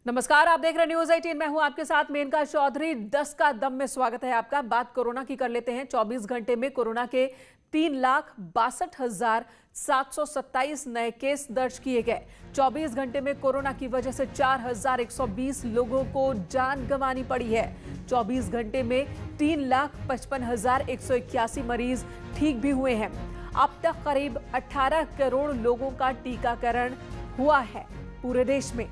नमस्कार, आप देख रहे हैं न्यूज 18। मैं हूं आपके साथ मेनका चौधरी। 10 का दम में स्वागत है आपका। बात कोरोना की कर लेते हैं। 24 घंटे में कोरोना के 3,62,727 नए केस दर्ज किए गए। 24 घंटे में कोरोना की वजह से 4,120 लोगों को जान गंवानी पड़ी है। 24 घंटे में 3,55,181 मरीज ठीक भी हुए हैं। अब तक करीब 18 करोड़ लोगों का टीकाकरण हुआ है पूरे देश में।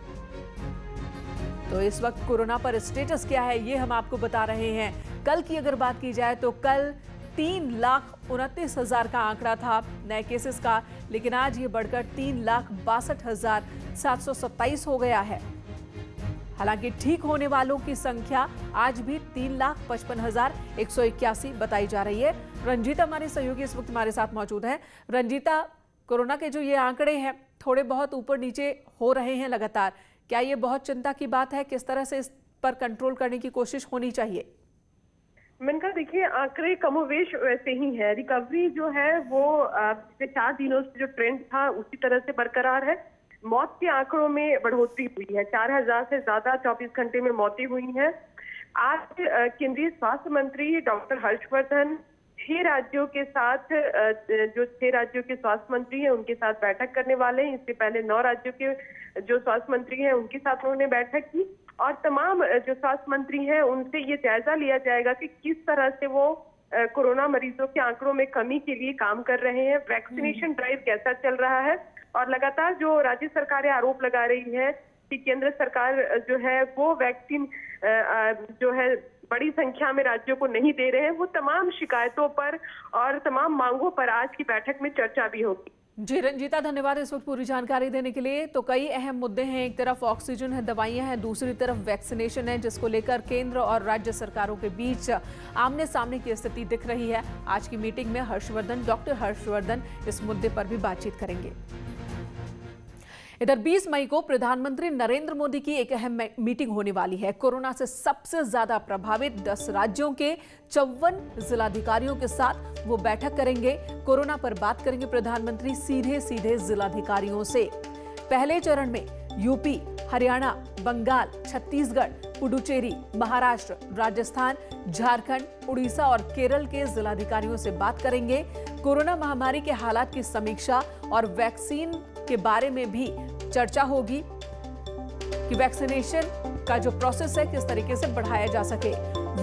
तो इस वक्त कोरोना पर स्टेटस क्या है ये हम आपको बता रहे हैं। कल की अगर बात की जाए तो कल 3,29,000 का आंकड़ा था नए केसेस का, लेकिन आज ये बढ़कर 3,62,727 हो गया है। हालांकि ठीक होने वालों की संख्या आज भी 3,55,181 बताई जा रही है। रंजीता हमारी सहयोगी इस वक्त हमारे साथ मौजूद है। रंजीता, कोरोना के जो ये आंकड़े हैं थोड़े बहुत ऊपर नीचे हो रहे हैं लगातार, क्या ये बहुत चिंता की बात है? किस तरह से इस पर कंट्रोल करने की कोशिश होनी चाहिए? मेनका देखिए, आंकड़े कमोवेश वैसे ही है। रिकवरी जो है वो पिछले 4 दिनों से जो ट्रेंड था उसी तरह से बरकरार है। मौत के आंकड़ों में बढ़ोतरी हुई है। 4,000 से ज्यादा 24 घंटे में मौतें हुई हैं। आज केंद्रीय स्वास्थ्य मंत्री डॉक्टर हर्षवर्धन 6 राज्यों के साथ जो 6 राज्यों के स्वास्थ्य मंत्री हैं उनके साथ बैठक करने वाले हैं। इससे पहले 9 राज्यों के जो स्वास्थ्य मंत्री हैं उनके साथ उन्होंने बैठक की और तमाम जो स्वास्थ्य मंत्री हैं उनसे ये जायजा लिया जाएगा कि किस तरह से वो कोरोना मरीजों के आंकड़ों में कमी के लिए काम कर रहे हैं। वैक्सीनेशन ड्राइव कैसा चल रहा है और लगातार जो राज्य सरकारें आरोप लगा रही है कि केंद्र सरकार जो है वो वैक्सीन जो है बड़ी संख्या में राज्यों को नहीं दे रहे हैं, वो तमाम शिकायतों पर और तमाम मांगों पर आज की बैठक में चर्चा भी होगी। जी रंजीता, धन्यवाद इस वक्त पूरी जानकारी देने के लिए। तो कई अहम मुद्दे हैं। एक तरफ ऑक्सीजन है, दवाइयां हैं, दूसरी तरफ वैक्सीनेशन है, जिसको लेकर केंद्र और राज्य सरकारों के बीच आमने सामने की स्थिति दिख रही है। आज की मीटिंग में डॉक्टर हर्षवर्धन इस मुद्दे पर भी बातचीत करेंगे। इधर 20 मई को प्रधानमंत्री नरेंद्र मोदी की एक अहम मीटिंग होने वाली है। कोरोना से सबसे ज्यादा प्रभावित 10 राज्यों के 54 जिलाधिकारियों के साथ वो बैठक करेंगे। कोरोना पर बात करेंगे प्रधानमंत्री सीधे जिलाधिकारियों से। पहले चरण में यूपी, हरियाणा, बंगाल, छत्तीसगढ़, पुडुचेरी, महाराष्ट्र, राजस्थान, झारखंड, उड़ीसा और केरल के जिलाधिकारियों से बात करेंगे। कोरोना महामारी के हालात की समीक्षा और वैक्सीन के बारे में भी चर्चा होगी कि वैक्सीनेशन का जो प्रोसेस है किस तरीके से बढ़ाया जा सके।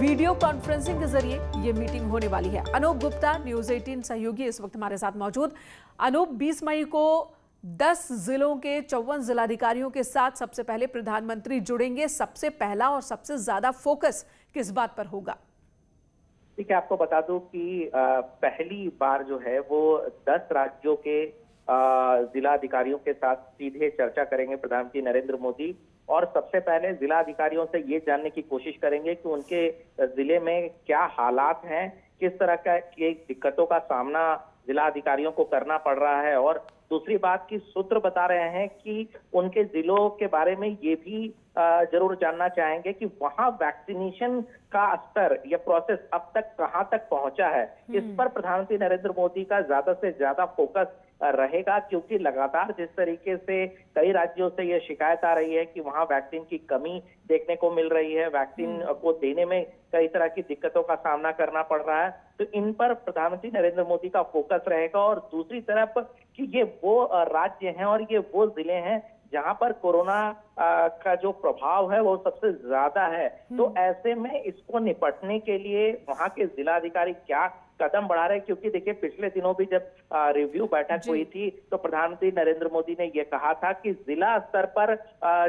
वीडियो कॉन्फ्रेंसिंग के जरिए ये मीटिंग होने वाली है। अनूप गुप्ता, न्यूज 18 सहयोगी इस वक्त हमारे साथ मौजूद। अनूप, 20 मई को 10 जिलों के 54 जिलाधिकारियों के साथ सबसे पहले प्रधानमंत्री जुड़ेंगे। सबसे पहला और सबसे ज्यादा फोकस किस बात पर होगा? ठीक है, आपको बता दूं कि पहली बार जो है वो 10 राज्यों के जिला अधिकारियों के साथ सीधे चर्चा करेंगे प्रधानमंत्री नरेंद्र मोदी। और सबसे पहले जिला अधिकारियों से ये जानने की कोशिश करेंगे कि उनके जिले में क्या हालात हैं, किस तरह की दिक्कतों का सामना जिला अधिकारियों को करना पड़ रहा है। और दूसरी बात की सूत्र बता रहे हैं कि उनके जिलों के बारे में ये भी जरूर जानना चाहेंगे कि वहां वैक्सीनेशन का स्तर या प्रोसेस अब तक कहां तक पहुंचा है। इस पर प्रधानमंत्री नरेंद्र मोदी का ज्यादा से ज्यादा फोकस रहेगा, क्योंकि लगातार जिस तरीके से कई राज्यों से यह शिकायत आ रही है कि वहां वैक्सीन की कमी देखने को मिल रही है, वैक्सीन को देने में कई तरह की दिक्कतों का सामना करना पड़ रहा है, तो इन पर प्रधानमंत्री नरेंद्र मोदी का फोकस रहेगा। और दूसरी तरफ कि ये वो राज्य हैं और ये वो जिले हैं जहां पर कोरोना का जो प्रभाव है वो सबसे ज्यादा है। तो ऐसे में इसको निपटने के लिए वहां के जिलाधिकारी क्या कदम बढ़ा रहे हैं, क्योंकि देखिए पिछले दिनों भी जब रिव्यू बैठक हुई थी तो प्रधानमंत्री नरेंद्र मोदी ने यह कहा था कि जिला स्तर पर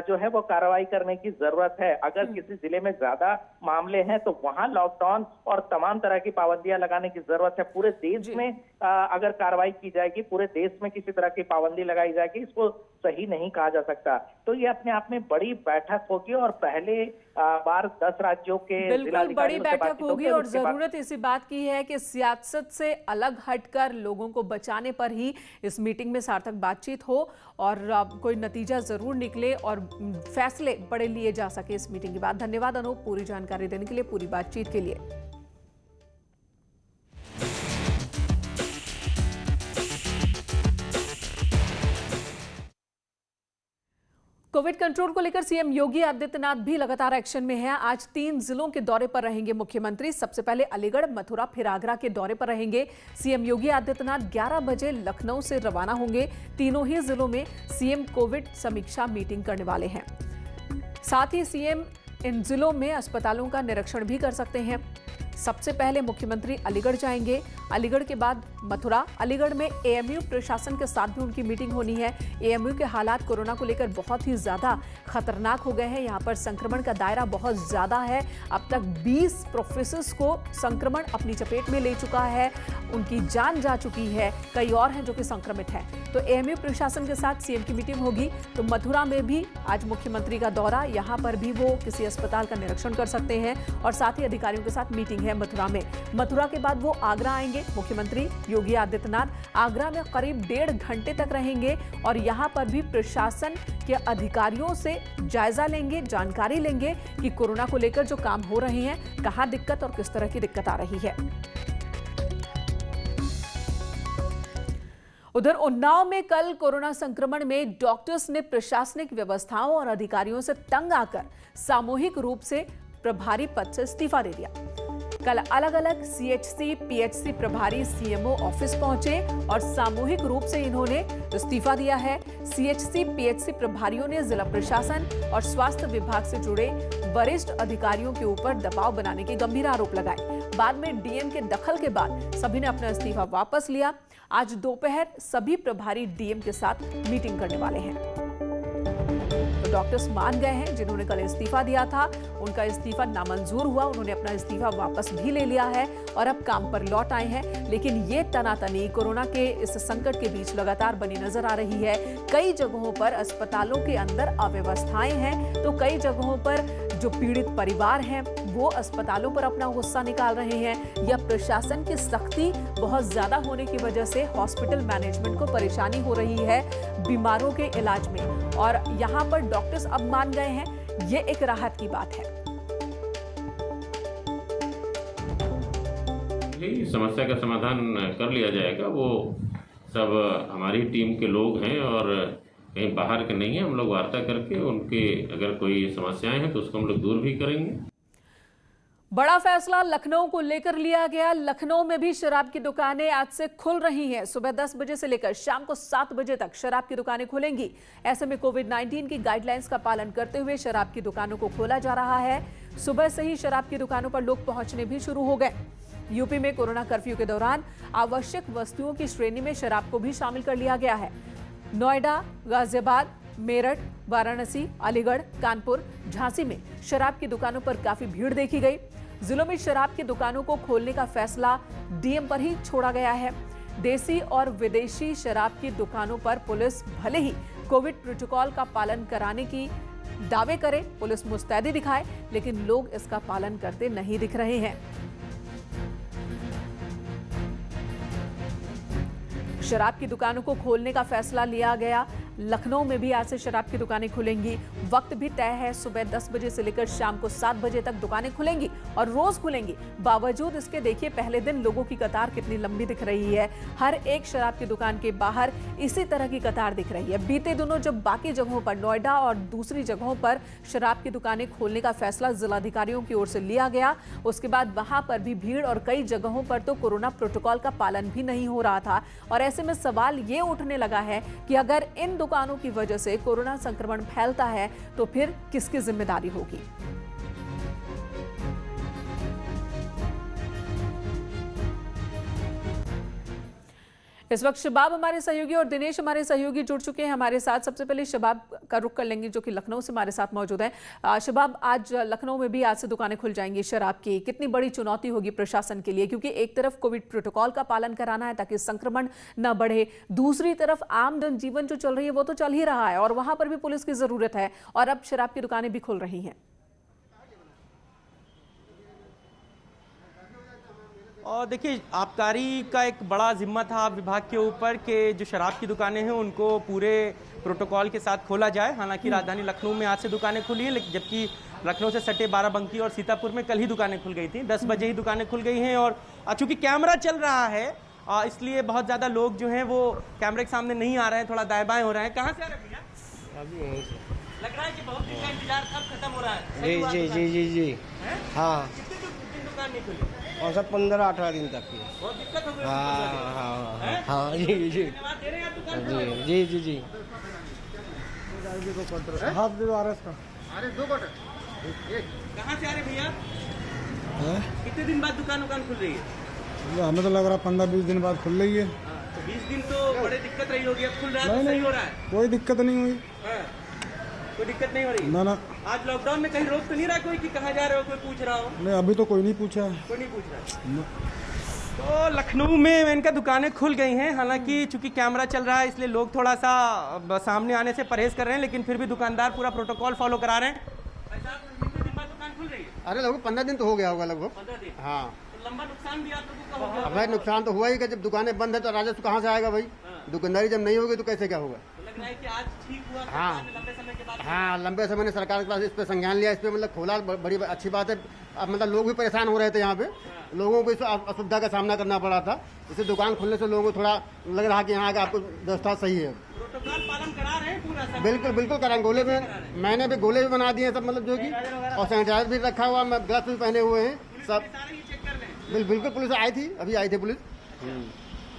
जो है वो कार्रवाई करने की जरूरत है। अगर किसी जिले में ज्यादा मामले हैं तो वहां लॉकडाउन और तमाम तरह की पाबंदियां लगाने की जरूरत है। पूरे देश में अगर कार्रवाई की जाएगी, पूरे देश में किसी तरह की पाबंदी लगाई जाएगी, इसको सही नहीं कहा जा सकता। तो ये अपने आप में बड़ी बैठक होगी और पहले बार 10 राज्यों के बिल्कुल बड़ी बैठक होगी। और जरूरत इसी बात की है कि सियासत से अलग हटकर लोगों को बचाने पर ही इस मीटिंग में सार्थक बातचीत हो और कोई नतीजा जरूर निकले और फैसले बड़े लिए जा सके इस मीटिंग के बाद। धन्यवाद अनूप पूरी जानकारी देने के लिए, पूरी बातचीत के लिए। कोविड कंट्रोल को लेकर सीएम योगी आदित्यनाथ भी लगातार एक्शन में है। आज 3 जिलों के दौरे पर रहेंगे मुख्यमंत्री। सबसे पहले अलीगढ़, मथुरा, फिर आगरा के दौरे पर रहेंगे सीएम योगी आदित्यनाथ। 11 बजे लखनऊ से रवाना होंगे। तीनों ही जिलों में सीएम कोविड समीक्षा मीटिंग करने वाले हैं। साथ ही सीएम इन जिलों में अस्पतालों का निरीक्षण भी कर सकते हैं। सबसे पहले मुख्यमंत्री अलीगढ़ जाएंगे, अलीगढ़ के बाद मथुरा। अलीगढ़ में एएमयू प्रशासन के साथ भी उनकी मीटिंग होनी है। एएमयू के हालात कोरोना को लेकर बहुत ही ज्यादा खतरनाक हो गए हैं। यहाँ पर संक्रमण का दायरा बहुत ज्यादा है। अब तक 20 प्रोफेसर्स को संक्रमण अपनी चपेट में ले चुका है, उनकी जान जा चुकी है। कई और हैं जो कि संक्रमित हैं। तो एएमयू प्रशासन के साथ सीएम की मीटिंग होगी। तो मथुरा में भी आज मुख्यमंत्री का दौरा, यहाँ पर भी वो किसी अस्पताल का निरीक्षण कर सकते हैं और साथ ही अधिकारियों के साथ मीटिंग है मथुरा में। मथुरा के बाद वो आगरा आएंगे मुख्यमंत्री योगी आदित्यनाथ। आगरा में करीब 1.5 घंटे तक रहेंगे और यहां पर भी प्रशासन के अधिकारियों से जायजा लेंगे, जानकारी लेंगे कि कोरोना को लेकर जो काम हो रहे हैं, कहां दिक्कत और किस तरह की दिक्कत आ रही है। उधर उन्नाव में कल कोरोना संक्रमण में डॉक्टर्स ने प्रशासनिक व्यवस्थाओं और अधिकारियों से तंग आकर सामूहिक रूप से प्रभारी पद से इस्तीफा दे दिया। कल अलग अलग सीएचसी, पीएचसी प्रभारी सीएमओ ऑफिस पहुंचे और सामूहिक रूप से इन्होंने इस्तीफा दिया है। सीएचसी, पीएचसी प्रभारियों ने जिला प्रशासन और स्वास्थ्य विभाग से जुड़े वरिष्ठ अधिकारियों के ऊपर दबाव बनाने के गंभीर आरोप लगाए। बाद में डीएम के दखल के बाद सभी ने अपना इस्तीफा वापस लिया। आज दोपहर सभी प्रभारी डीएम के साथ मीटिंग करने वाले हैं। तो डॉक्टर्स मान गए हैं जिन्होंने कल इस्तीफा दिया था, उनका इस्तीफा नामंजूर हुआ। उन्होंने अपना इस्तीफा वापस भी ले लिया है और अब काम पर लौट आए हैं। लेकिन ये तनातनी कोरोना के इस संकट के बीच लगातार बनी नजर आ रही है। कई जगहों पर अस्पतालों के अंदर अव्यवस्थाएं हैं, तो कई जगहों पर जो पीड़ित परिवार हैं वो अस्पतालों पर अपना गुस्सा निकाल रहे हैं, या प्रशासन की सख्ती बहुत ज्यादा होने की वजह से हॉस्पिटल मैनेजमेंट को परेशानी हो रही है बीमारों के इलाज में। और यहाँ पर डॉक्टर्स अब मान गए हैं, ये एक राहत की बात है। समस्या का समाधान कर लिया जाएगा। वो सब हमारी टीम के लोग हैं और कहीं बाहर के नहीं है। हम लोग वार्ता करके उनके अगर कोई समस्याएं हैं तो उसको हम लोग दूर भी करेंगे। बड़ा फैसला लखनऊ को लेकर लिया गया। लखनऊ में भी शराब की दुकानें आज से खुल रही हैं। सुबह 10 बजे से लेकर शाम को 7 बजे तक शराब की दुकानें खुलेंगी। ऐसे में कोविड-19 की गाइडलाइंस का पालन करते हुए शराब की दुकानों को खोला जा रहा है। सुबह से ही शराब की दुकानों पर लोग पहुंचने भी शुरू हो गए। यूपी में कोरोना कर्फ्यू के दौरान आवश्यक वस्तुओं की श्रेणी में शराब को भी शामिल कर लिया गया है। नोएडा, गाजियाबाद, मेरठ, वाराणसी, अलीगढ़, कानपुर, झांसी में शराब की दुकानों पर काफी भीड़ देखी गई। जिलों में शराब की दुकानों को खोलने का फैसला डीएम पर ही छोड़ा गया है। देसी और विदेशी शराब की दुकानों पर पुलिस भले ही कोविड प्रोटोकॉल का पालन कराने की दावे करे, पुलिस मुस्तैदी दिखाए, लेकिन लोग इसका पालन करते नहीं दिख रहे हैं। शराब की दुकानों को खोलने का फैसला लिया गया। लखनऊ में भी आज से शराब की दुकानें खुलेंगी। वक्त भी तय है, सुबह 10 बजे से लेकर शाम को 7 बजे तक दुकानें खुलेंगी और रोज खुलेंगी। बावजूद इसके देखिए पहले दिन लोगों की कतार कितनी लंबी दिख रही है। हर एक शराब की दुकान के बाहर इसी तरह की कतार दिख रही है। बीते दिनों जब बाकी जगहों पर, नोएडा और दूसरी जगहों पर शराब की दुकानें खोलने का फैसला जिलाधिकारियों की ओर से लिया गया, उसके बाद वहां पर भी भीड़ और कई जगहों पर तो कोरोना प्रोटोकॉल का पालन भी नहीं हो रहा था। और ऐसे में सवाल ये उठने लगा है कि अगर इन दुकानों की वजह से कोरोना संक्रमण फैलता है तो फिर किसकी जिम्मेदारी होगी। इस वक्त शबाब हमारे सहयोगी और दिनेश हमारे सहयोगी जुड़ चुके हैं हमारे साथ। सबसे पहले शबाब का रुख कर लेंगे जो कि लखनऊ से हमारे साथ मौजूद हैं। शबाब, आज लखनऊ में भी आज से दुकानें खुल जाएंगी शराब की। कितनी बड़ी चुनौती होगी प्रशासन के लिए, क्योंकि एक तरफ कोविड प्रोटोकॉल का पालन कराना है ताकि संक्रमण न बढ़े, दूसरी तरफ आम जनजीवन जो चल रही है वो तो चल ही रहा है और वहां पर भी पुलिस की जरूरत है, और अब शराब की दुकानें भी खुल रही हैं। और देखिए, आबकारी का एक बड़ा जिम्मा था विभाग के ऊपर कि जो शराब की दुकानें हैं उनको पूरे प्रोटोकॉल के साथ खोला जाए। हालांकि राजधानी लखनऊ में आज से दुकानें खुली हैं, लेकिन जबकि लखनऊ से सटे बाराबंकी और सीतापुर में कल ही दुकानें खुल गई थी। 10 बजे ही दुकानें खुल गई हैं और चूंकि कैमरा चल रहा है इसलिए बहुत ज़्यादा लोग जो हैं वो कैमरे के सामने नहीं आ रहे हैं, थोड़ा दाएं बाएं हो रहे हैं। कहाँ से आ रहे हैं भैया? लग रहा है कि बहुत दिन का इंतजार अब खत्म हो रहा है। जी जी जी जी जी हाँ। कितने दिन दुकान नहीं खुली? और सब 15-18 दिन तक की। बहुत दिक्कत हो गई। हाँ हाँ हाँ जी जी धन्यवाद दे रहे हैं आप दुकान जी जी जी जी। हाथ दे दो आरएस का। कहाँ से आ रहे भैया? कितने दिन बाद दुकान खुल रही है? हमें तो लग रहा है 15-20 दिन बाद खुल रही है। तो 20 दिन तो बड़े दिक्कत रही होगी, अब खुल रहा है तो सही हो रहा है। कोई दिक्कत नहीं हुई। कोई दिक्कत नहीं हो रही? ना ना। आज लॉकडाउन में कहीं रोक तो नहीं रहा कोई कि कहाँ जा रहे हो, कोई पूछ रहा हो? नहीं, अभी तो कोई नहीं पूछा है। कोई नहीं पूछ रहा। तो लखनऊ में इनका दुकानें खुल गई हैं, हालांकि चूंकि कैमरा चल रहा है इसलिए लोग थोड़ा सा सामने आने से परहेज कर रहे हैं, लेकिन फिर भी दुकानदार पूरा प्रोटोकॉल फॉलो करा रहे हैं। भाई साहब, कितने दिन बाद दुकान खुल रही है? अरे लगभग 15 दिन तो हो गया होगा लगभग। 15 दिन। हाँ। तो लंबा नुकसान भी आप लोगों का हो गया? अब भाई नुकसान तो हुआ ही कि जब दुकानें बंद है तो राजस्व कहाँ से आएगा भाई? दुकानदारी जब नहीं होगी तो कैसे क्या होगा? तो लग रहा है कि आज ठीक हुआ। हाँ। लंबे समय के बाद। हाँ, लंबे समय ने सरकार के पास इस पे संज्ञान लिया, इस पे मतलब खोला, बड़ी अच्छी बात है। अब मतलब लोग भी परेशान हो रहे थे यहाँ पे, लोगों को इस असुविधा का सामना करना पड़ा था। इसे दुकान खुलने से लोगों को थोड़ा लग रहा कि यहाँ का आपको व्यवस्था सही है। प्रोटोकॉल पालन करा रहे हैं पूरा सब? बिल्कुल बिल्कुल कराएंगे। गोले में मैंने भी गोले भी बना दिए सब, मतलब जो कि, और सैनिटाइजर भी रखा हुआ, मैं ग्लव्स भी पहने हुए हैं सब। बिल्कुल पुलिस आई थी, अभी आई थी पुलिस।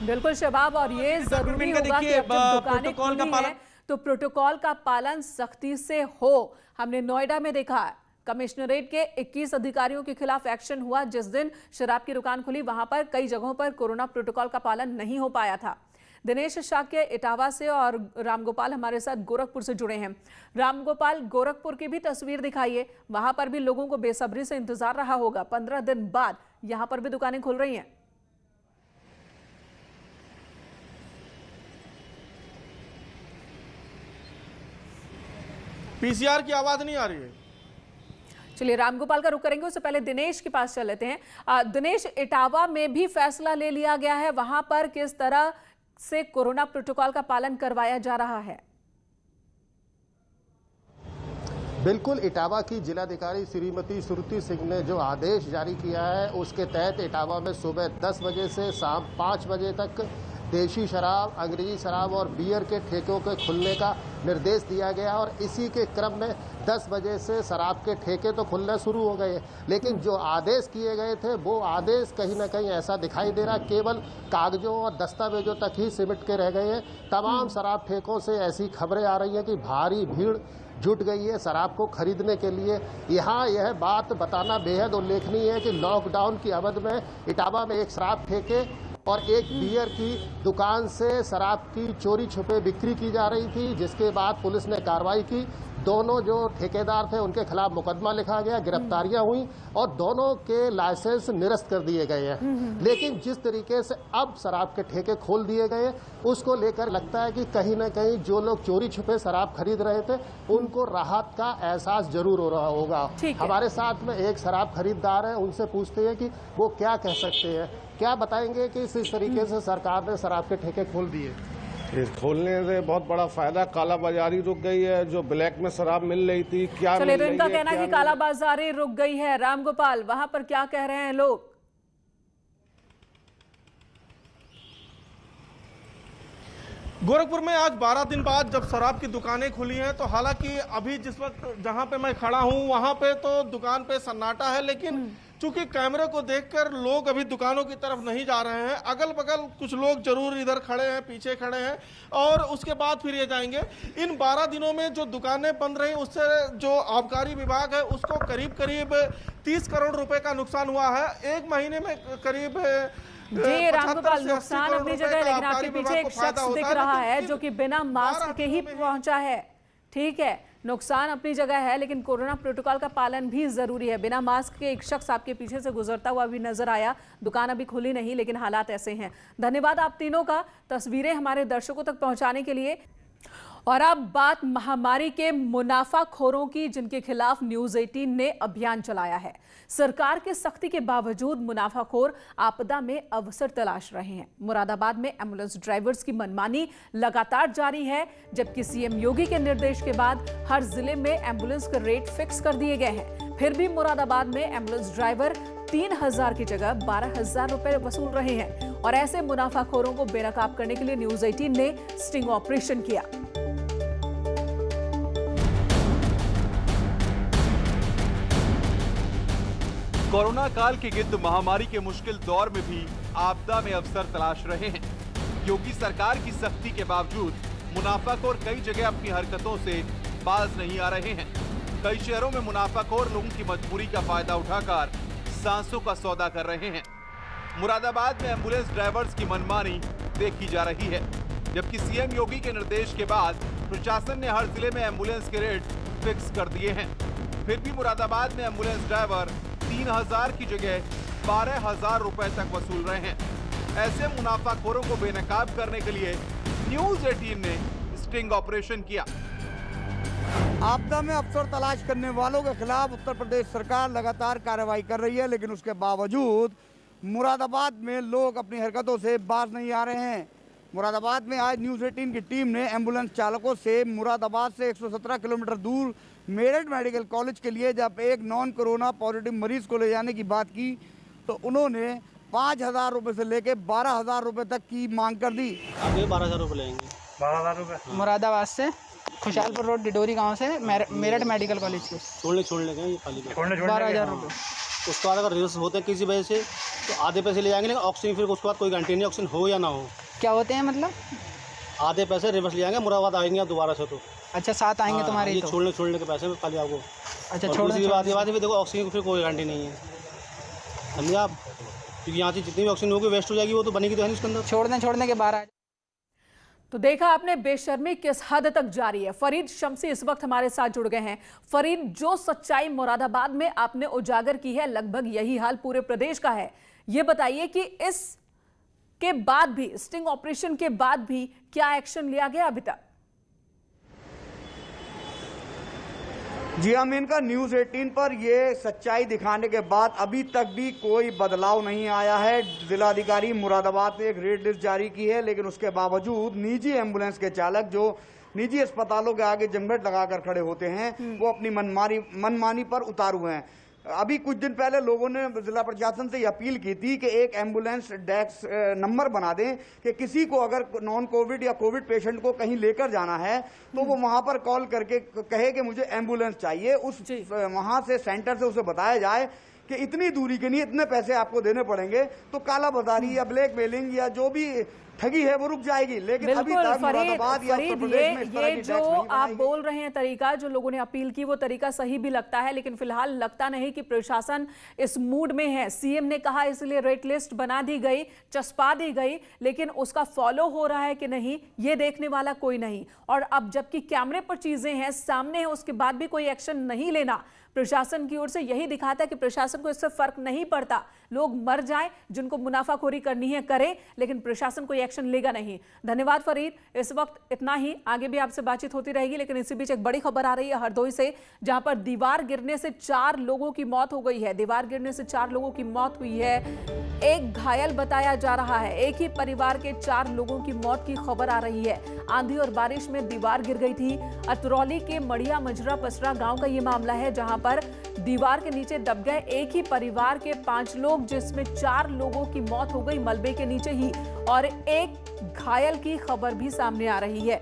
बिल्कुल शबाब, और ये जरूरी होगा कि अब जब दुकानें खुली हैं तो प्रोटोकॉल का पालन सख्ती से हो। हमने नोएडा में देखा है, कमिश्नरेट के 21 अधिकारियों के खिलाफ एक्शन हुआ। जिस दिन शराब की दुकान खुली वहां पर कई जगहों पर कोरोना प्रोटोकॉल का पालन नहीं हो पाया था। दिनेश शाक्य इटावा से और रामगोपाल हमारे साथ गोरखपुर से जुड़े हैं। रामगोपाल, गोरखपुर की भी तस्वीर दिखाइए, वहां पर भी लोगों को बेसब्री से इंतजार रहा होगा। 15 दिन बाद यहां पर भी दुकानें खुल रही हैं। पीसीआर की आवाज नहीं आ रही है। चलिए रामगोपाल का रुख करेंगे, उससे पहले दिनेश के पास चल लेते हैं। दिनेश, इटावा में भी फैसला ले लिया गया है, वहां पर किस तरह से कोरोना प्रोटोकॉल का पालन करवाया जा रहा है? बिल्कुल, इटावा की जिलाधिकारी श्रीमती श्रुति सिंह ने जो आदेश जारी किया है उसके तहत इटावा में सुबह 10 बजे से शाम 5 बजे तक देशी शराब, अंग्रेजी शराब और बियर के ठेकों के खुलने का निर्देश दिया गया। और इसी के क्रम में 10 बजे से शराब के ठेके तो खुलने शुरू हो गए, लेकिन जो आदेश किए गए थे वो आदेश कहीं ना कहीं ऐसा दिखाई दे रहा, केवल कागजों और दस्तावेजों तक ही सिमट के रह गए हैं। तमाम शराब ठेकों से ऐसी खबरें आ रही हैं कि भारी भीड़ जुट गई है शराब को खरीदने के लिए। यहाँ यह बात बताना बेहद उल्लेखनीय है कि लॉकडाउन की अवधि में इटावा में एक शराब ठेके और एक बियर की दुकान से शराब की चोरी छुपे बिक्री की जा रही थी, जिसके बाद पुलिस ने कार्रवाई की। दोनों जो ठेकेदार थे उनके खिलाफ मुकदमा लिखा गया, गिरफ्तारियां हुई और दोनों के लाइसेंस निरस्त कर दिए गए हैं। लेकिन जिस तरीके से अब शराब के ठेके खोल दिए गए उसको लेकर लगता है कि कहीं ना कहीं जो लोग चोरी छुपे शराब खरीद रहे थे उनको राहत का एहसास जरूर हो रहा होगा। हमारे साथ में एक शराब खरीददार है, उनसे पूछते हैं कि वो क्या कह सकते हैं, क्या बताएंगे कि इस तरीके से सरकार ने शराब के ठेके खोल दिए? इस खोलने से बहुत बड़ा फायदा, कालाबाजारी रुक गई है, जो ब्लैक में शराब मिल रही थी क्या चलिए, तो इनका कहना है कि कालाबाजारी रुक गई है। रामगोपाल, वहां पर क्या कह रहे हैं लोग? गोरखपुर में आज 12 दिन बाद जब शराब की दुकानें खुली हैं, तो हालांकि अभी जिस वक्त जहां पे मैं खड़ा हूं वहां पे तो दुकान पे सन्नाटा है, लेकिन चूंकि कैमरे को देखकर लोग अभी दुकानों की तरफ नहीं जा रहे हैं। अगल बगल कुछ लोग जरूर इधर खड़े हैं, पीछे खड़े हैं और उसके बाद फिर ये जाएंगे। इन 12 दिनों में जो दुकानें बंद रही उससे जो आबकारी विभाग है उसको करीब करीब 30 करोड़ रुपए का नुकसान हुआ है। एक महीने में करीब जी रामगोपाल, नुकसान अपनी जगह है, लेकिन आपके पीछे एक शख्स दिख रहा है जो कि बिना मास्क के ही पहुंचा है। ठीक है, नुकसान अपनी जगह है, लेकिन कोरोना प्रोटोकॉल का पालन भी जरूरी है। बिना मास्क के एक शख्स आपके पीछे से गुजरता हुआ भी नजर आया। दुकान अभी खुली नहीं, लेकिन हालात ऐसे हैं। धन्यवाद आप तीनों का तस्वीरें हमारे दर्शकों तक पहुंचाने के लिए। और अब बात महामारी के मुनाफाखोरों की, जिनके खिलाफ न्यूज 18 ने अभियान चलाया है। सरकार के सख्ती के बावजूद मुनाफाखोर आपदा में अवसर तलाश रहे हैं। मुरादाबाद में एम्बुलेंस ड्राइवर्स की मनमानी लगातार जारी है, जबकि सीएम योगी के निर्देश के बाद हर जिले में एम्बुलेंस के रेट फिक्स कर दिए गए हैं। फिर भी मुरादाबाद में एम्बुलेंस ड्राइवर 3000 की जगह 12,000 रुपए वसूल रहे हैं। और ऐसे मुनाफाखोरों को बेनकाब करने के लिए न्यूज 18 ने स्टिंग ऑपरेशन किया। कोरोना काल के गिद्ध महामारी के मुश्किल दौर में भी आपदा में अवसर तलाश रहे हैं। योगी सरकार की सख्ती के बावजूद मुनाफाखोर कई जगह अपनी हरकतों से बाज नहीं आ रहे हैं। कई शहरों में मुनाफाखोर लोगों की मजबूरी का फायदा उठाकर सांसों का सौदा कर रहे हैं। मुरादाबाद में एम्बुलेंस ड्राइवर्स की मनमानी देखी जा रही है, जबकि सीएम योगी के निर्देश के बाद प्रशासन ने हर जिले में एम्बुलेंस के रेट फिक्स कर दिए हैं। फिर भी मुरादाबाद में एम्बुलेंस ड्राइवर 3000 की जगह 12,000 रुपए तक वसूल रहे हैं। ऐसे मुनाफाखोरों को बेनकाब करने के लिए न्यूज़ 18 ने स्टिंग ऑपरेशन किया। आपदा में अवसर तलाश करने वालों के खिलाफ उत्तर प्रदेश सरकार लगातार कार्रवाई कर रही है, लेकिन उसके बावजूद मुरादाबाद में लोग अपनी हरकतों से बाज नहीं आ रहे हैं। मुरादाबाद में आज न्यूज़ 18 की टीम ने एम्बुलेंस चालकों से मुरादाबाद से 117 किलोमीटर दूर मेरठ मेडिकल कॉलेज के लिए जब एक नॉन कोरोना पॉजिटिव मरीज को ले जाने की बात की तो उन्होंने 5,000 रुपये से लेकर 12,000 रुपये तक की मांग कर दी। आगे 12,000 रुपये लेंगे। 12,000 रुपये मुरादाबाद से खुशहालपुर रोड डिडोरी गांव से मेरठ मेडिकल कॉलेज के छोड़ने गए 12,000 रुपये। उसके बाद अगर रिवर्स होते हैं किसी वजह से तो आधे पैसे ले जाएंगे, लेकिन ऑक्सीजन फिर उसके बाद कोई गारंटी नहीं ऑक्सीजन हो या ना हो। क्या होते हैं मतलब? आधे पैसे रिवर्स ले जाएंगे, मुरादाबाद आएंगे आप दोबारा से तो। अच्छा, साथ आएंगे तुम्हारे? ये छोड़ने के पैसे खाली आपको। अच्छा, छोड़ने की बात भी देखो ऑक्सीजन की फिर कोई गारंटी नहीं है, समझे आप, क्योंकि यहाँ से जितनी भी ऑक्सीजन होगी वेस्ट हो जाएगी, वो तो बनेगी तो है नहीं उसके अंदर। छोड़ने के 12। तो देखा आपने बेशर्मी किस हद तक जारी है। फरीद शमसी इस वक्त हमारे साथ जुड़ गए हैं। फरीद, जो सच्चाई मुरादाबाद में आपने उजागर की है, लगभग यही हाल पूरे प्रदेश का है। ये बताइए कि इस के बाद भी, स्टिंग ऑपरेशन के बाद भी क्या एक्शन लिया गया अभी तक? जी हाँ मेनका, न्यूज़ 18 पर ये सच्चाई दिखाने के बाद अभी तक भी कोई बदलाव नहीं आया है। जिलाधिकारी मुरादाबाद ने एक रेड लिस्ट जारी की है, लेकिन उसके बावजूद निजी एम्बुलेंस के चालक जो निजी अस्पतालों के आगे जमघट लगाकर खड़े होते हैं वो अपनी मनमानी पर उतारू हैं। अभी कुछ दिन पहले लोगों ने जिला प्रशासन से अपील की थी कि एक एम्बुलेंस डेस्क नंबर बना दें कि किसी को अगर नॉन कोविड या कोविड पेशेंट को कहीं लेकर जाना है तो वो वहां पर कॉल करके कहे कि मुझे एम्बुलेंस चाहिए। उस वहां से सेंटर से उसे बताया जाए कि इतनी दूरी के लिए इतने पैसे आपको देने पड़ेंगे, तो काला बाजारी या ब्लैकमेलिंग या जो भी ठगी है वो रुक जाएगी। लेकिन अभी तक मुरादाबाद या उत्तर प्रदेश में इस तरह की जो आप बोल रहे हैं तरीका, जो लोगों ने अपील की, वो तरीका सही भी लगता है, लेकिन फिलहाल लगता नहीं कि प्रशासन इस मूड में है। सीएम ने कहा इसलिए रेड लिस्ट बना दी गई, चस्पा दी गई, लेकिन उसका फॉलो हो रहा है कि नहीं ये देखने वाला कोई नहीं। और अब जबकि कैमरे पर चीजें हैं, सामने है, उसके बाद भी कोई एक्शन नहीं लेना प्रशासन की ओर से यही दिखाता है कि प्रशासन को इससे फर्क नहीं पड़ता। लोग मर जाएं, जिनको मुनाफाखोरी करनी है करें, लेकिन प्रशासन कोई एक्शन लेगा नहीं। धन्यवाद फरीद, इस वक्त इतना ही, आगे भी आपसे बातचीत होती रहेगी। लेकिन इसी बीच एक बड़ी खबर आ रही है हरदोई से, जहां पर दीवार गिरने से 4 लोगों की मौत हो गई है। दीवार गिरने से 4 लोगों की मौत हुई है, एक घायल बताया जा रहा है। एक ही परिवार के 4 लोगों की मौत की खबर आ रही है। आंधी और बारिश में दीवार गिर गई थी। अतरौली के मड़िया मजरा पसरा गांव का यह मामला है, जहां पर दीवार के नीचे दब गए एक ही परिवार के 5 लोग, जिसमें 4 लोगों की मौत हो गई मलबे के नीचे ही, और एक घायल की खबर भी सामने आ रही है।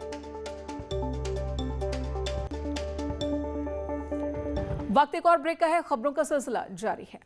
वक्त एक और ब्रेक का है, खबरों का सिलसिला जारी है।